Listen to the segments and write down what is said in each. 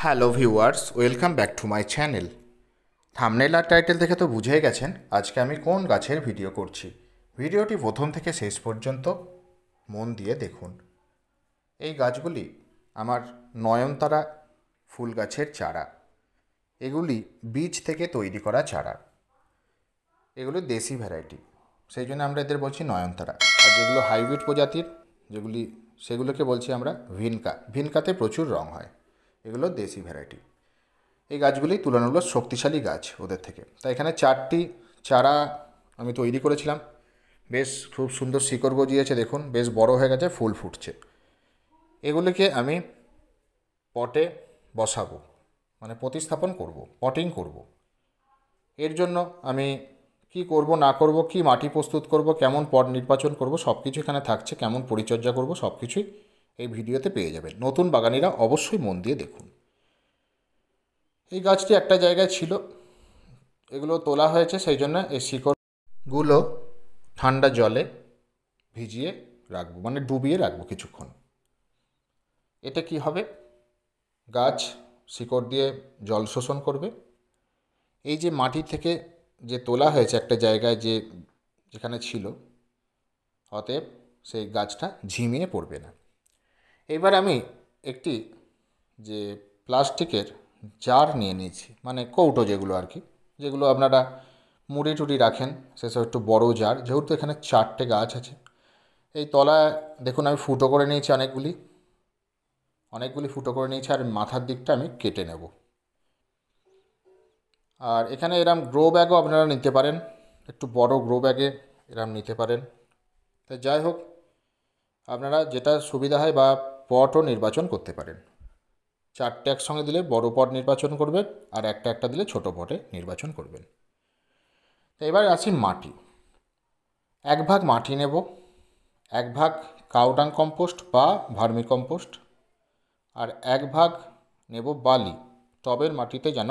Hello viewers, welcome back to my channel. Thumbnail আর title দেখে তো বুঝেই গেছেন আজকে আমি কোন গাছের ভিডিও করছি। ভিডিওটি প্রথম থেকে শেষ পর্যন্ত মন দিয়ে দেখুন। এই গাছগুলি আমার নয়নতারা ফুল গাছের চারা। এগুলি বীজ থেকে তৈরি করা চারা। এগুলো দেশি ভ্যারাইটি, সেই জন্য আমরা এদের বলছি নয়নতারা। আর যেগুলো হাইব্রিড প্রজাতির সেগুলোকে বলছি আমরা ভিনকা। ভিনকাতে প্রচুর রং হয়। এগুলো দেশি ভ্যারাইটি। এই গাছগুলি তুলনামূলক শক্তিশালী গাছ ওদের থেকে। তাই এখানে 4টি চারা আমি তৈরি করেছিলাম। বেশ খুব সুন্দর শিকড় গজিয়েছে, দেখুন বেশ বড় হয়ে গেছে, ফুল ফুটছে। এগুলিকে আমি পটে বসাবো, মানে প্রতিস্থাপন করব, পটিং করব। এর জন্য আমি কি করব না করব, কি মাটি প্রস্তুত করব, কেমন পট নির্বাচন করব, সব কিছু এখানে থাকছে। কেমন পরিচর্যা করব সব কিছুই এই ভিডিওতে পেয়ে যাবেন। নতুন বাগানিরা অবশ্যই মন দিয়ে দেখুন। এই গাছটি একটা জায়গায় ছিল, এগুলো তোলা হয়েছে, সেই জন্য এই শিকড়গুলো ঠান্ডা জলে ভিজিয়ে রাখবো, মানে ডুবিয়ে রাখবো কিছুক্ষণ। এতে কি হবে, গাছ শিকড় দিয়ে জল শোষণ করবে। এই যে মাটি থেকে যে তোলা হয়েছে একটা জায়গায় যেখানে ছিল, অতএব সেই গাছটা ঝিমিয়ে পড়বে না। এবার আমি একটি যে প্লাস্টিকের জার নিয়ে নিয়েছি, মানে কৌটো যেগুলো আর কি, যেগুলো আপনারা মুড়ি টুড়ি রাখেন, সেসব একটু বড় জার। যেহেতু এখানে 4টে গাছ আছে, এই তলায় দেখুন আমি ফুটো করে নিয়েছি অনেকগুলি ফুটো করে নিয়েছি। আর মাথার দিকটা আমি কেটে নেব। আর এখানে এরম গ্রো ব্যাগও আপনারা নিতে পারেন, একটু বড় গ্রো ব্যাগে এরম নিতে পারেন। তাই যাই হোক, আপনারা যেটা সুবিধা হয় বা পটও নির্বাচন করতে পারেন। 4টে একসঙ্গে দিলে বড় পট নির্বাচন করবেন, আর একটা দিলে ছোট পটে নির্বাচন করবেন। তো এবার আসি মাটি। 1 ভাগ মাটি নেব, 1 ভাগ কাউডাং কম্পোস্ট বা ভার্মি কম্পোস্ট, আর 1 ভাগ নেব বালি। টবের মাটিতে যেন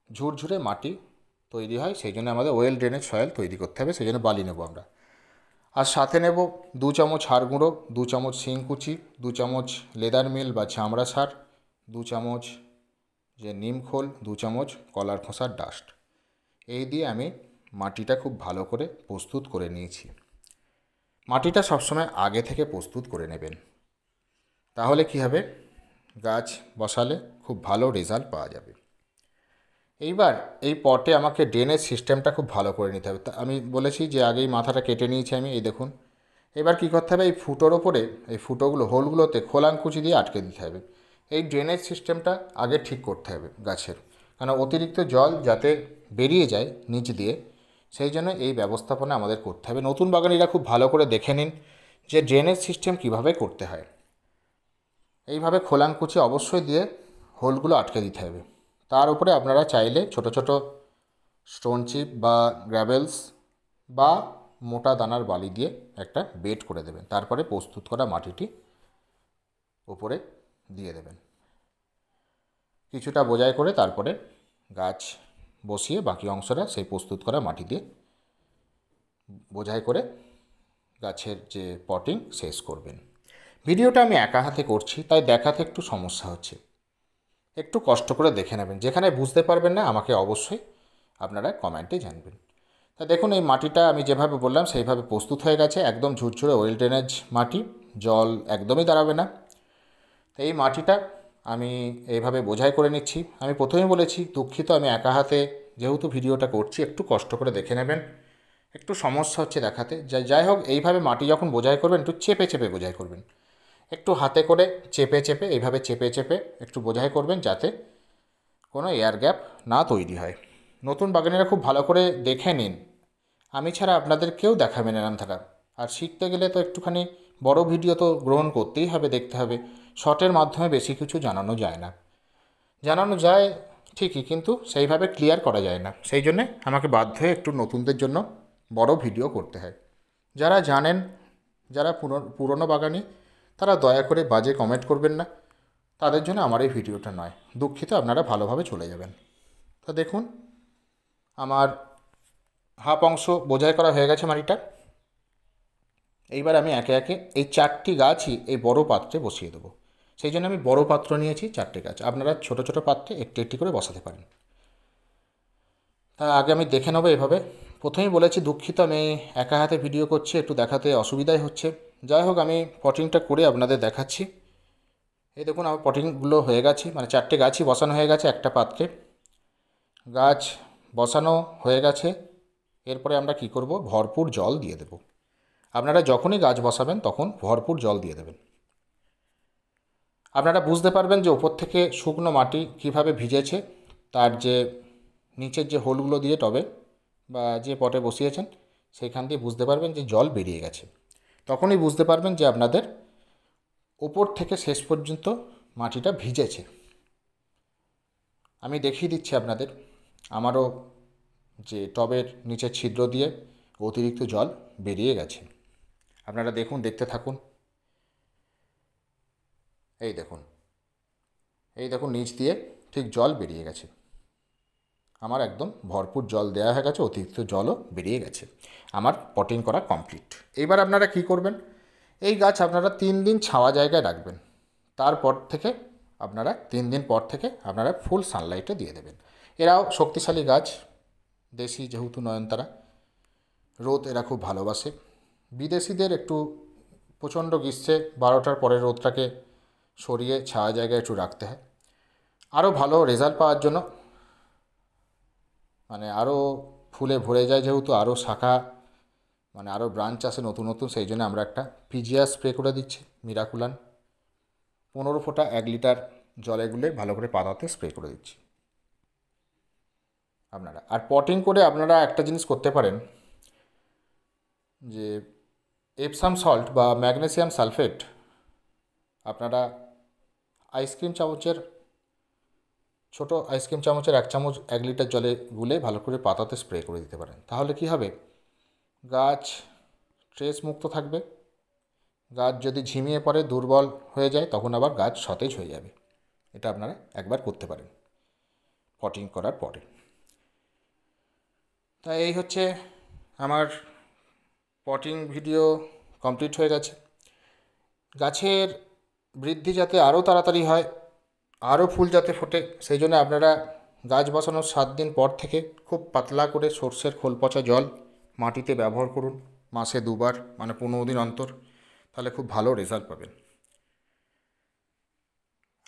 ঝুরঝুরে মাটি তৈরি হয়, সেই জন্য আমাদের ওয়েল ড্রেনেজ সয়েল তৈরি করতে হবে, সেই জন্য বালি নেব আমরা। আর সাথে নেব 2 চামচ হাড় গুঁড়ো, 2 চামচ শিংকুচি, 2 চামচ লেদার মিল বা চামড়া সার, 2 চামচ যে নিমখোল, 2 চামচ কলার খোসার ডাস্ট। এই দিয়ে আমি মাটিটা খুব ভালো করে প্রস্তুত করে নিয়েছি। মাটিটা সবসময় আগে থেকে প্রস্তুত করে নেবেন, তাহলে কি হবে, গাছ বসালে খুব ভালো রেজাল্ট পাওয়া যাবে। এইবার এই পটে আমাকে ড্রেনেজ সিস্টেমটা খুব ভালো করে নিতে হবে। তা আমি বলেছি যে আগেই মাথাটা কেটে নিয়েছি আমি, এই দেখুন। এবার কী করতে হবে, এই ফুটোর ওপরে এই ফুটোগুলো হোলগুলোতে খোলাঙ্কুচি দিয়ে আটকে দিতে হবে। এই ড্রেনেজ সিস্টেমটা আগে ঠিক করতে হবে গাছের, কারণ অতিরিক্ত জল যাতে বেরিয়ে যায় নিচ দিয়ে, সেই জন্য এই ব্যবস্থাপনা আমাদের করতে হবে। নতুন বাগানিরা খুব ভালো করে দেখে নিন যে ড্রেনেজ সিস্টেম কিভাবে করতে হয়। এইভাবে খোলাঙ্কুচি অবশ্যই দিয়ে হোলগুলো আটকে দিতে হবে। তার উপরে আপনারা চাইলে ছোট ছোট স্টোন চিপ বা গ্র্যাভেলস বা মোটা দানার বালি দিয়ে একটা বেড করে দেবেন। তারপরে প্রস্তুত করা মাটিটি উপরে দিয়ে দেবেন, কিছুটা বোঝাই করে তারপরে গাছ বসিয়ে বাকি অংশটা সেই প্রস্তুত করা মাটি দিয়ে বোঝাই করে গাছের যে পটিং শেষ করবেন। ভিডিওটা আমি একা হাতে করছি, তাই দেখাতে একটু সমস্যা হচ্ছে, একটু কষ্ট করে দেখে নেবেন। যেখানে বুঝতে পারবেন না আমাকে অবশ্যই আপনারা কমেন্টে জানবেন। তা দেখুন, এই মাটিটা আমি যেভাবে বললাম সেইভাবে প্রস্তুত হয়ে গেছে, একদম ঝুরঝুরে ওয়েল ড্রেনেজ মাটি, জল একদমই দাঁড়াবে না। তো এই মাটিটা আমি এইভাবে বোঝাই করে নিচ্ছি। আমি প্রথমেই বলেছি দুঃখিত, আমি একা হাতে যেহেতু ভিডিওটা করছি, একটু কষ্ট করে দেখে নেবেন। একটু সমস্যা হচ্ছে দেখাতে। যাই হোক, এইভাবে মাটি যখন বোঝাই করবেন একটু চেপে চেপে বোঝাই করবেন, একটু হাতে করে চেপে চেপে, এইভাবে চেপে চেপে একটু বোঝাই করবেন, যাতে কোনো এয়ার গ্যাপ না তৈরি হয়। নতুন বাগানিরা খুব ভালো করে দেখে নিন, আমি ছাড়া আপনাদের কেউ দেখাবেন এরম থাকা। আর শিখতে গেলে তো একটুখানি বড় ভিডিও তো গ্রহণ করতেই হবে, দেখতে হবে। শর্টের মাধ্যমে বেশি কিছু জানানো যায় না, জানানো যায় ঠিকই, কিন্তু সেইভাবে ক্লিয়ার করা যায় না। সেই জন্যে আমাকে বাধ্য হয়ে একটু নতুনদের জন্য বড় ভিডিও করতে হয়। যারা জানেন, যারা পুরনো বাগানি, তারা দয়া করে বাজে কমেন্ট করবেন না, তাদের জন্য আমার এই ভিডিওটা নয়। দুঃখিত, আপনারা ভালোভাবে চলে যাবেন। তো দেখুন, আমার হাফ অংশ বোঝাই করা হয়ে গেছে মাটিটা। এইবার আমি একে একে এই 4টি গাছই এই বড় পাত্রে বসিয়ে দেবো। সেই জন্য আমি বড় পাত্র নিয়েছি 4টে গাছ। আপনারা ছোট ছোট পাত্রে একটি একটি করে বসাতে পারেন। তা আগে আমি দেখে নেবো এভাবে। প্রথমেই বলেছি দুঃখিত, আমি একা হাতে ভিডিও করছি, একটু দেখাতে অসুবিধাই হচ্ছে। যাই হোক, আমি পটিংটা করে আপনাদের দেখাচ্ছি। এই দেখুন আমার পটিংগুলো হয়ে গেছে, মানে 4টে গাছই বসানো হয়ে গেছে একটা পাত্রে। গাছ বসানো হয়ে গেছে। এরপরে আমরা কি করব, ভরপুর জল দিয়ে দেব। আপনারা যখনই গাছ বসাবেন তখন ভরপুর জল দিয়ে দেবেন। আপনারা বুঝতে পারবেন যে ওপর থেকে শুকনো মাটি কিভাবে ভিজেছে, তার যে নিচের যে হোলগুলো দিয়ে টবে বা যে পটে বসিয়েছেন সেইখান দিয়ে বুঝতে পারবেন যে জল বেরিয়ে গেছে। তখনই বুঝতে পারবেন যে আপনাদের ওপর থেকে শেষ পর্যন্ত মাটিটা ভিজেছে। আমি দেখিয়ে দিচ্ছি আপনাদের, আমারও যে টবের নিচের ছিদ্র দিয়ে অতিরিক্ত জল বেরিয়ে গেছে। আপনারা দেখুন, দেখতে থাকুন। এই দেখুন, এই দেখুন নিচ দিয়ে ঠিক জল বেরিয়ে গেছে। আমার একদম ভরপুর জল দেওয়া হয়ে গেছে, অতিরিক্ত জলও বেরিয়ে গেছে। আমার পটিং করা কমপ্লিট। এইবার আপনারা কি করবেন, এই গাছ আপনারা 3 দিন ছাওয়া জায়গায় রাখবেন। তারপর থেকে আপনারা 3 দিন পর থেকে আপনারা ফুল সানলাইটে দিয়ে দেবেন। এরাও শক্তিশালী গাছ, দেশি যেহেতু নয়নতারা, রোদ এরা খুব ভালোবাসে। বিদেশিদের একটু প্রচণ্ড গ্রীষ্মে 12টার পরে রোদটাকে সরিয়ে ছায়া জায়গায় একটু রাখতে হয়, আরও ভালো রেজাল্ট পাওয়ার জন্য। মানে আরও ফুলে ভরে যায় যেহেতু, আরও শাখা মানে আরও ব্রাঞ্চ আসে নতুন নতুন, সেই জন্য আমরা একটা পিজিয়া স্প্রে করে দিচ্ছি, মিরাকুলান 15 ফোঁটা 1 লিটার জলে গুলে ভালো করে পাতাতে স্প্রে করে দিচ্ছি আপনারা। আর পটিং করে আপনারা একটা জিনিস করতে পারেন, যে এপসাম সল্ট বা ম্যাগনেসিয়াম সালফেট আপনারা আইসক্রিম চামচের, ছোটো আইসক্রিম চামচের 1 চামচ 1 লিটার জলে গুলে ভালো করে পাতাতে স্প্রে করে দিতে পারেন। তাহলে কি হবে, গাছ স্ট্রেস মুক্ত থাকবে। গাছ যদি ঝিমিয়ে পড়ে, দুর্বল হয়ে যায়, তখন আবার গাছ সতেজ হয়ে যাবে। এটা আপনারা একবার করতে পারেন পটিং করার পরে। তাই এই হচ্ছে আমার পটিং ভিডিও কমপ্লিট হয়ে গেছে। গাছের বৃদ্ধি যাতে আরও তাড়াতাড়ি হয়, আরও ফুল যাতে ফোটে, সেই জন্য আপনারা গাছ বসানোর 7 দিন পর থেকে খুব পাতলা করে সর্ষের খোল পচা জল মাটিতে ব্যবহার করুন, মাসে 2বার, মানে 15 দিন অন্তর। তাহলে খুব ভালো রেজাল্ট পাবেন।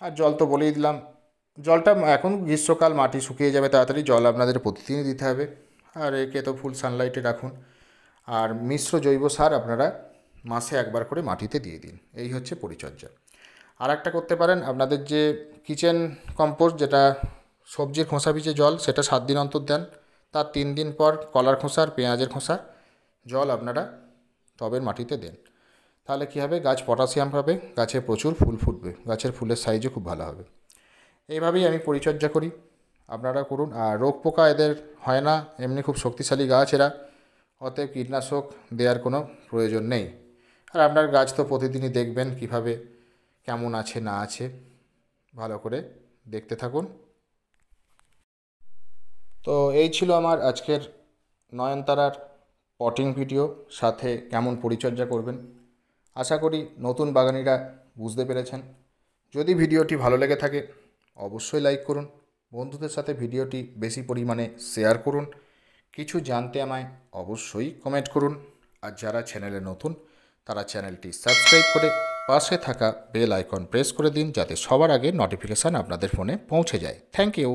আর জল তো বলেই দিলাম, জলটা এখন গ্রীষ্মকাল, মাটি শুকিয়ে যাবে তাড়াতাড়ি, জল আপনাদের প্রতিদিনই দিতে হবে। আর একে তো ফুল সানলাইটে রাখুন। আর মিশ্র জৈব সার আপনারা মাসে 1বার করে মাটিতে দিয়ে দিন। এই হচ্ছে পরিচর্যা। আর একটা করতে পারেন, আপনাদের যে কিচেন কম্পোস্ট, যেটা সবজির খোসা ভিজে জল, সেটা 7 দিন অন্তর দেন। তার 3 দিন পর কলার খোসা আর পেঁয়াজের খোসা জল আপনারা টবের মাটিতে দেন। তাহলে কী হবে, গাছ পটাশিয়াম পাবে, গাছে প্রচুর ফুল ফুটবে, গাছের ফুলের সাইজও খুব ভালো হবে। এইভাবেই আমি পরিচর্যা করি, আপনারা করুন। আর রোগ পোকা এদের হয় না, এমনি খুব শক্তিশালী গাছ এরা, অতএব কীটনাশক দেওয়ার কোনো প্রয়োজন নেই। আর আপনার গাছ তো প্রতিদিনই দেখবেন কীভাবে কেমন আছে না আছে, ভালো করে দেখতে থাকুন। তো এই ছিল আমার আজকের নয়নতারার পটিং ভিডিও, সাথে কেমন পরিচর্যা করবেন। আশা করি নতুন বাগানিরা বুঝতে পেরেছেন। যদি ভিডিওটি ভালো লেগে থাকে অবশ্যই লাইক করুন, বন্ধুদের সাথে ভিডিওটি বেশি পরিমাণে শেয়ার করুন, কিছু জানতে আমায় অবশ্যই কমেন্ট করুন। আর যারা চ্যানেলে নতুন তারা চ্যানেলটি সাবস্ক্রাইব করে পাশে থাকা বেল আইকন প্রেস করে দিন, যাতে সবার আগে নোটিফিকেশান আপনাদের ফোনে পৌঁছে যায়। Thank you.